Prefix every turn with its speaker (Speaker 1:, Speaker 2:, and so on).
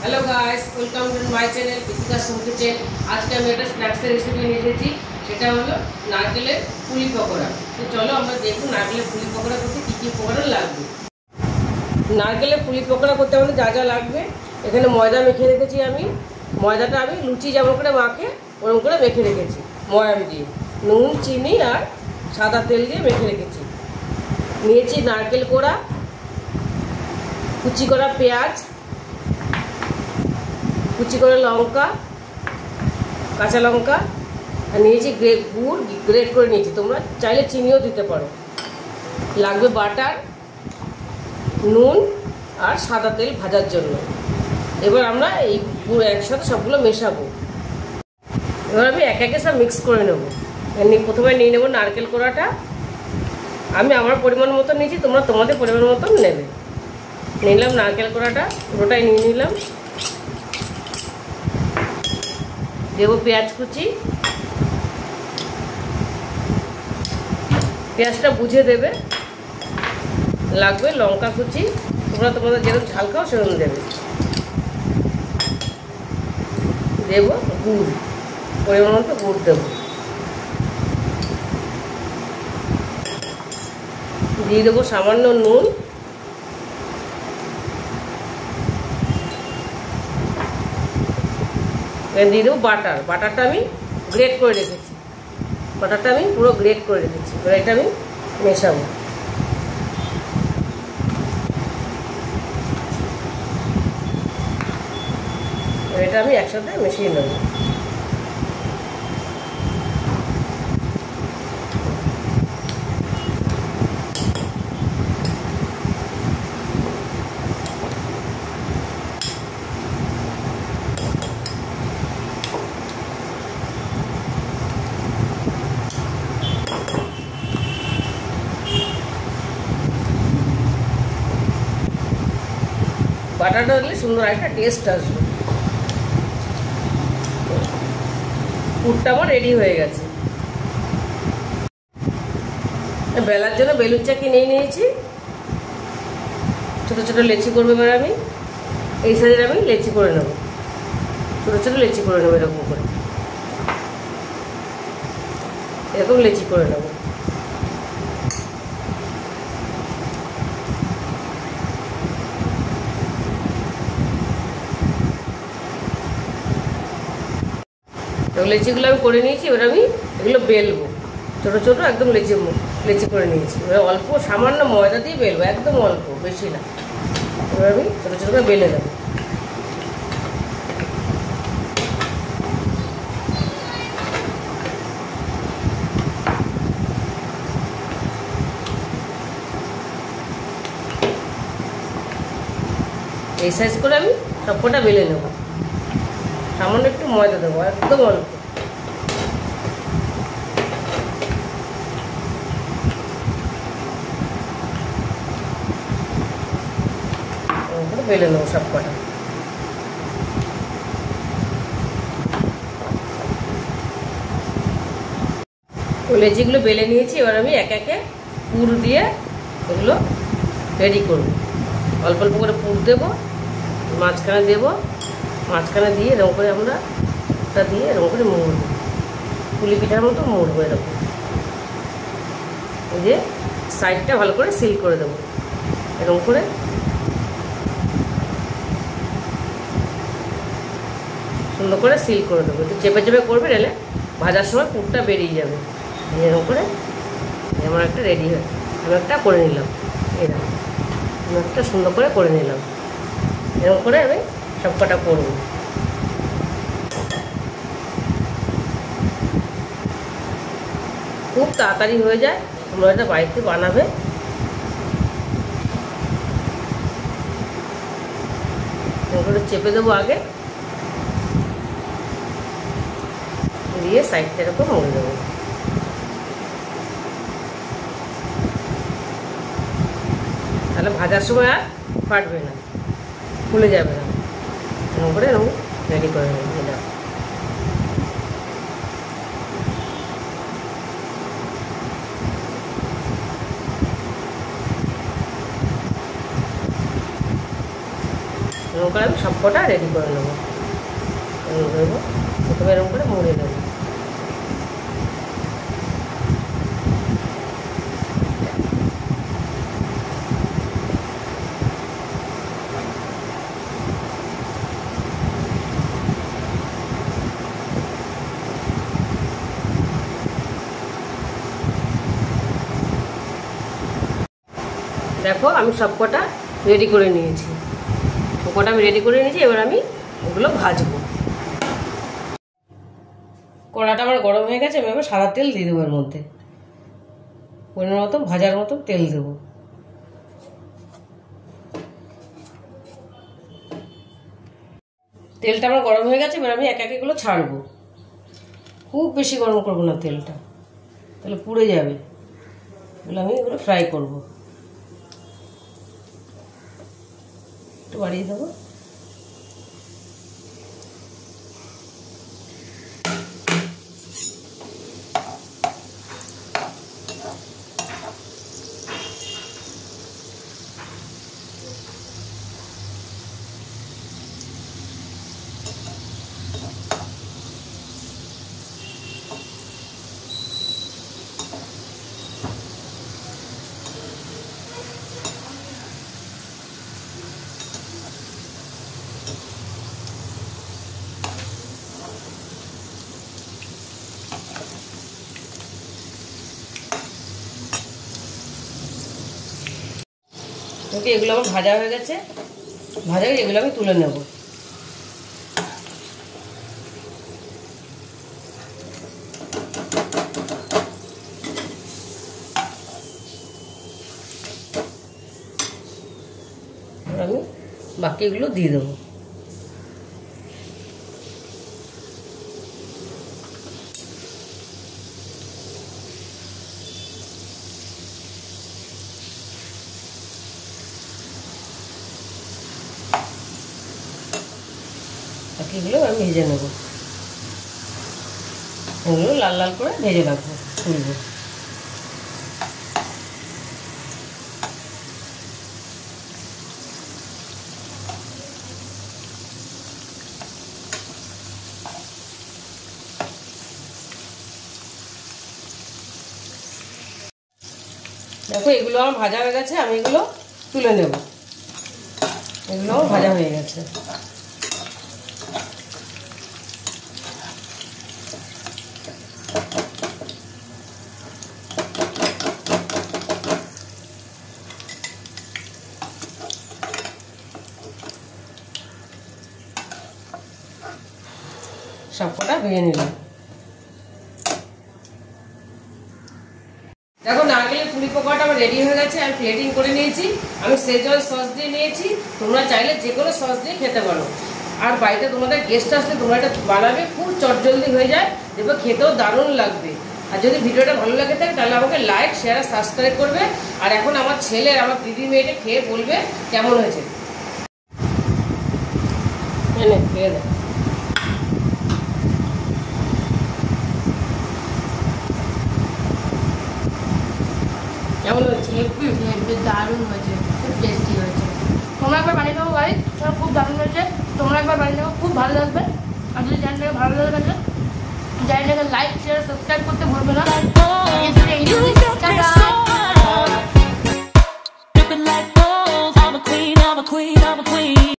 Speaker 1: Hello guys, welcome to my channel Kritika Som kitchen. आज के আমি একটা স্ন্যাক্সের রেসিপি নিয়ে এসেছি। সেটা হলো নারকেলের পুলি পকোড়া। তো চলো আমরা দেখব নারকেলের পুলি পকোড়া করতে কি কি উপকরণ লাগবে। নারকেলের পুলি পকোড়া করতে আমাদের যা যা লাগবে, এখানে ময়দা মেখে রেখেছি আমি। ময়দাটা আমি লুচি যেমন করে মাখে ওরকম করে মেখে রেখেছি ময়াম দিয়ে। নুন, চিনি আর সাদা তেল দিয়ে মেখে রেখেছি। নিয়েছি নারকেল কোড়া, কুচি করা পেঁয়াজ, কুচি করে লঙ্কা, কাঁচা লঙ্কা, আর নিয়েছি গুড় গ্রেট করে নিয়েছি। তোমরা চাইলে চিনিও দিতে পারো। লাগবে বাটার, নুন আর সাদা তেল ভাজার জন্য। এবার আমরা এই গুড় একসাথে সবগুলো মেশাবো। এবার আমি এক একে সব মিক্স করে নেবো। প্রথমে নিয়ে নেবো নারকেল কোড়াটা। আমি আমার পরিমাণ মতো নিয়েছি, তোমরা তোমাদের পরিমাণ মতন নেবে। নিলাম নারকেল কোড়াটা, পুরোটাই নিয়ে নিলাম। দেবো পেঁয়াজ কুচি, পেঁয়াজটা বুঝে দেবে। লাগবে লঙ্কা কুচি, তোমরা তোমাদের যেরকম ঝাল খাও সেরকম দেবে। দেবো গুড়, পরিমাণ মতো গুড় দেবো। দিয়ে দেবো সামান্য নুন, দিয়ে দেবো বাটার। বাটারটা আমি গ্রেট করে রেখেছি, বাটারটা আমি পুরো গ্রেট করে রেখেছি। এবার এটা আমি মেশাবো। এটা আমি একসাথে মিশিয়ে নেব। বাটারটা দিলে সুন্দর একটা টেস্ট আসবে। পুরটা আমার রেডি হয়ে গেছে। বেলার জন্য বেলুন চাকি নিয়েছি। ছোটো ছোটো লেচি করবো। এবার আমি এই সাইজের আমি লেচি করে নেব। ছোটো ছোটো লেচি করে নেবো, এরকম করে এরকম লেচি করে নেব। লেচিগুলো আমি করে নিয়েছি। এবার আমি এগুলো বেলবো। ছোটো ছোটো একদম লেচি করে নিয়েছি। এবার অল্প সামান্য ময়দা দিয়ে বেলবো, একদম অল্প, বেশি না। এবার আমি ছোটো ছোটো করে বেলে দেবো। এই সাইজ করে আমি সবকটা বেলে নেব। সামান্য একটু ময়দা দেবো, একদম অল্প। বেলে নেবো সবকটা। লেচিগুলো বেলে নিয়েছি। এবার আমি এক একে পুর দিয়ে এগুলো রেডি করব। অল্প অল্প করে পুর দেবো, মাঝখানে দেবো। মাঝখানে দিয়ে এরকম করে আমরা এটা দিয়ে এরকম করে মুড়ব। পুলি পিঠার মতো মুড়বো এরকম। দিয়ে সাইডটা ভালো করে সিল করে দেবো এরকম করে। সুন্দর করে সিল করে দেবো। একটু চেপে চেপে করবে, এলে ভাজার সময় পুরটা বেরিয়ে যাবে। এরকম করে আমার একটা রেডি হয়। আমি একটা করে নিলাম, এরকম আমি একটা সুন্দর করে করে নিলাম। এরকম করে আমি সব কটা করবো। খুব তাড়াতাড়ি হয়ে যায়, তোমরা এটা বাড়িতে বানাবে। এরকম করে চেপে দেবো আগে, দিয়ে সাইডটা এরকম মুড়ে দেবো। তাহলে ভাজার সময় আর ফাটবে না, খুলে যাবে না। এরকম করে এরকম রেডি করে নেব। এরকম করে আমি সব কটা রেডি করে নেবো। প্রথমে এরকম করে মুড়ে নেবো। দেখো আমি সব কটা রেডি করে নিয়েছি। সব কটা আমি রেডি করে নিয়েছি। এবার আমি ওগুলো ভাজবো। কড়াটা আমার গরম হয়ে গেছে। আমি এবার সাদা তেল দিয়ে দেবো এর মধ্যে। পরিমাণ মতন ভাজার মতন তেল দেবো। তেলটা আমার গরম হয়ে গেছে। এবার আমি এক এক এগুলো ছাড়বো। খুব বেশি গরম করবো না তেলটা, তাহলে পুড়ে যাবে। এগুলো আমি এগুলো ফ্রাই করবো। একটু বাড়িয়ে দেবো। ওকে, এগুলো আমার ভাজা হয়ে গেছে। ভাজা হয়ে এগুলো আমি তুলে নেব। আমি বাকিগুলো দিয়ে দেবো। বাকিগুলো আমি ভেজে নেব। এগুলো লাল লাল করে ভেজে রাখবো, তুলবো। দেখো এগুলো আমার ভাজা হয়ে গেছে। আমি এগুলো তুলে নেব। এগুলো আমার ভাজা হয়ে গেছে। সবকটা ভেজে নিলাম। দেখো নারকেলের পুরি পকোড়াটা আমার রেডি হয়ে গেছে। আমি প্লেটিং করে নিয়েছি। আমি শেজওয়ান সস দিয়ে নিয়েছি। তোমরা চাইলে যে কোনো সস দিয়ে খেতে পারো। আর বাড়িতে তোমাদের গেস্ট আসলে তোমরা এটা বানাবে, খুব চটজলদি হয়ে যায়, দেখবে খেতেও দারুণ লাগবে। আর যদি ভিডিওটা ভালো লাগে থাকে তাহলে আমাকে লাইক, শেয়ার আর সাবস্ক্রাইব করবে। আর এখন আমার ছেলে আর আমার দিদি মেয়েটা খেয়ে বলবে কেমন হয়েছে। খেয়ে দেয়। কেমন হয়েছে?
Speaker 2: দারুণ হয়েছে, খুব টেস্টি হয়েছে। তোমরা একবার বানিয়ে দেবো ভাই, খুব দারুণ হয়েছে। তোমরা একবার বানিয়ে দেবো, খুব ভালো লাগবে। আর যদি চ্যানেলটাকে ভালো লাগে থাকে চ্যানেলটাকে লাইক, শেয়ার, সাবস্ক্রাইব করতে ভুলবে না।